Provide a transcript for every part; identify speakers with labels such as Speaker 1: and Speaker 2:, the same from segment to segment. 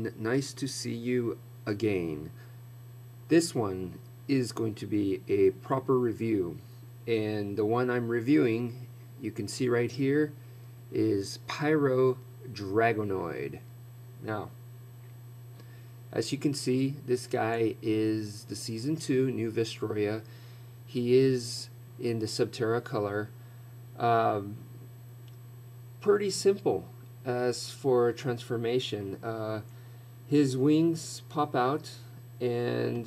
Speaker 1: everyone, nice to see you again. This one is going to be a proper review, and the one I'm reviewing, you can see right here, is Pyro Dragonoid. Now, as you can see, this guy is the Season 2 new Vestroia. He is in the Subterra color. Pretty simple as for transformation. His wings pop out and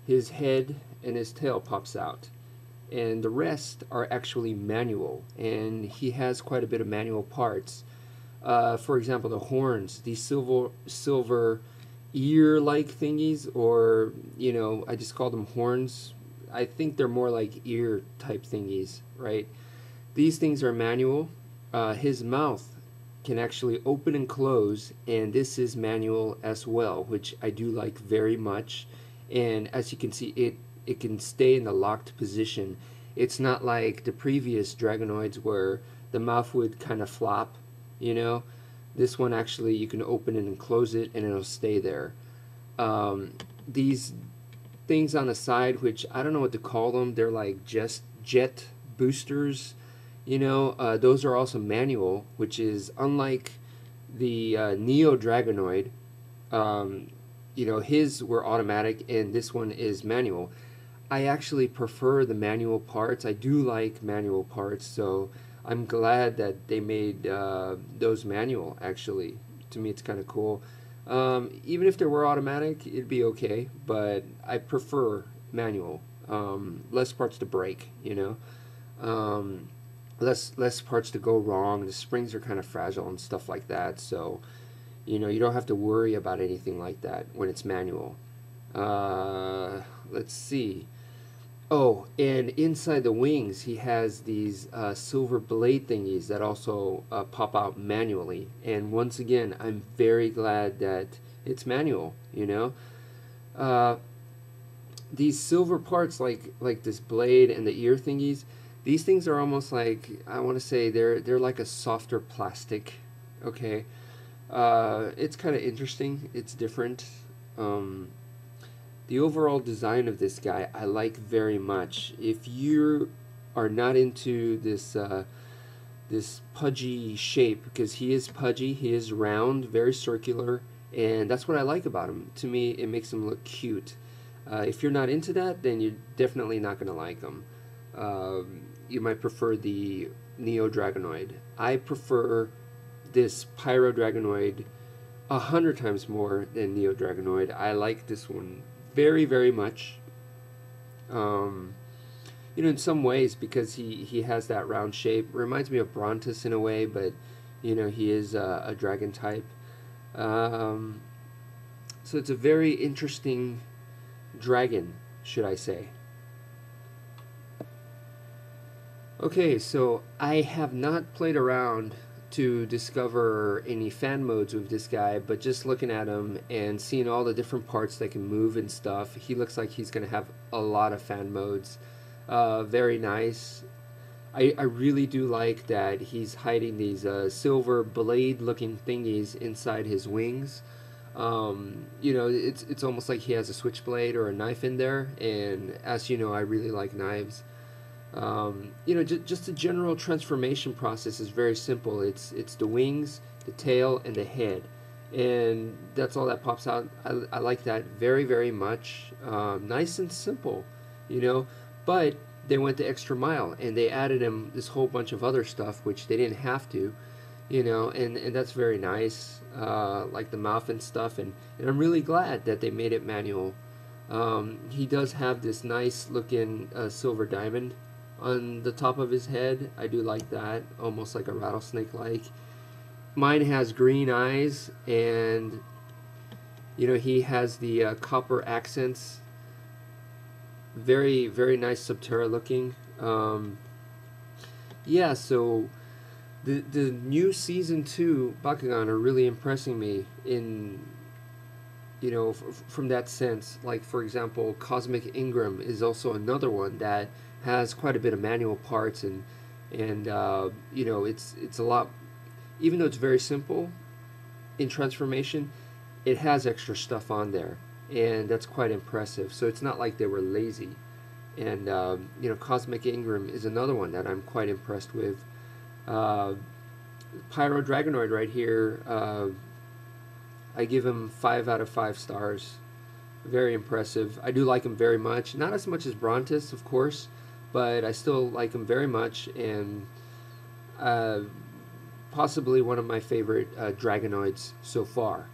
Speaker 1: his head and his tail pops out, and the rest are actually manual, and he has quite a bit of manual parts. For example, the horns, these silver ear-like thingies, or I just call them horns. I think they're more like ear type thingies, right? These things are manual. His mouth can actually open and close, and this is manual as well, which I do like very much. And as you can see, it can stay in the locked position. It's not like the previous Dragonoids where the mouth would kind of flop, This one actually, you can open it and close it and it'll stay there. These things on the side, which I don't know what to call them, they're like just jet boosters, those are also manual, which is unlike the Neo Dragonoid. His were automatic and this one is manual. I actually prefer the manual parts. I do like manual parts, so I'm glad that they made those manual. Actually, to me it's kind of cool. Even if they were automatic, it'd be okay, but I prefer manual. Less parts to break, less parts to go wrong. The springs are kind of fragile and stuff like that, so you don't have to worry about anything like that when it's manual. Let's see. Oh, and inside the wings he has these silver blade thingies that also pop out manually, and once again I'm very glad that it's manual. These silver parts, like this blade and the ear thingies, these things are almost like, I want to say they're like a softer plastic. Okay, it's kind of interesting. It's different. The overall design of this guy I like very much. If you are not into this this pudgy shape, because he is pudgy, he is round, very circular, and that's what I like about him. To me, it makes him look cute. If you're not into that, then you're definitely not going to like him. You might prefer the Neo Dragonoid. I prefer this Pyro Dragonoid 100 times more than Neo Dragonoid. I like this one very, very much. In some ways, because he has that round shape. Reminds me of Brontus in a way, but he is a dragon type. So it's a very interesting dragon, should I say. Okay, so I have not played around to discover any fan modes with this guy, but just looking at him and seeing all the different parts that can move and stuff, he looks like he's going to have a lot of fan modes. Very nice. I really do like that he's hiding these silver blade looking thingies inside his wings. It's almost like he has a switchblade or a knife in there, and as you know, I really like knives. Just the general transformation process is very simple. It's the wings, the tail, and the head, and that's all that pops out. I like that very, very much. Nice and simple, but they went the extra mile and they added him this whole bunch of other stuff which they didn't have to, and that's very nice, like the mouth and stuff, and I'm really glad that they made it manual. He does have this nice looking silver diamond on the top of his head. I do like that, almost like a rattlesnake like. Mine has green eyes, and he has the copper accents. Very, very nice Subterra looking. Yeah, so the new Season 2 Bakugan are really impressing me in from that sense. Like, for example, Cosmic Ingram is also another one that has quite a bit of manual parts, and it's a lot, even though it's very simple, in transformation, it has extra stuff on there, and that's quite impressive. So it's not like they were lazy. And you know, Cosmic Ingram is another one that I'm quite impressed with. Pyro Dragonoid right here, I give him 5 out of 5 stars. Very impressive. I do like him very much. Not as much as Brontis, of course, but I still like him very much, and possibly one of my favorite Dragonoids so far.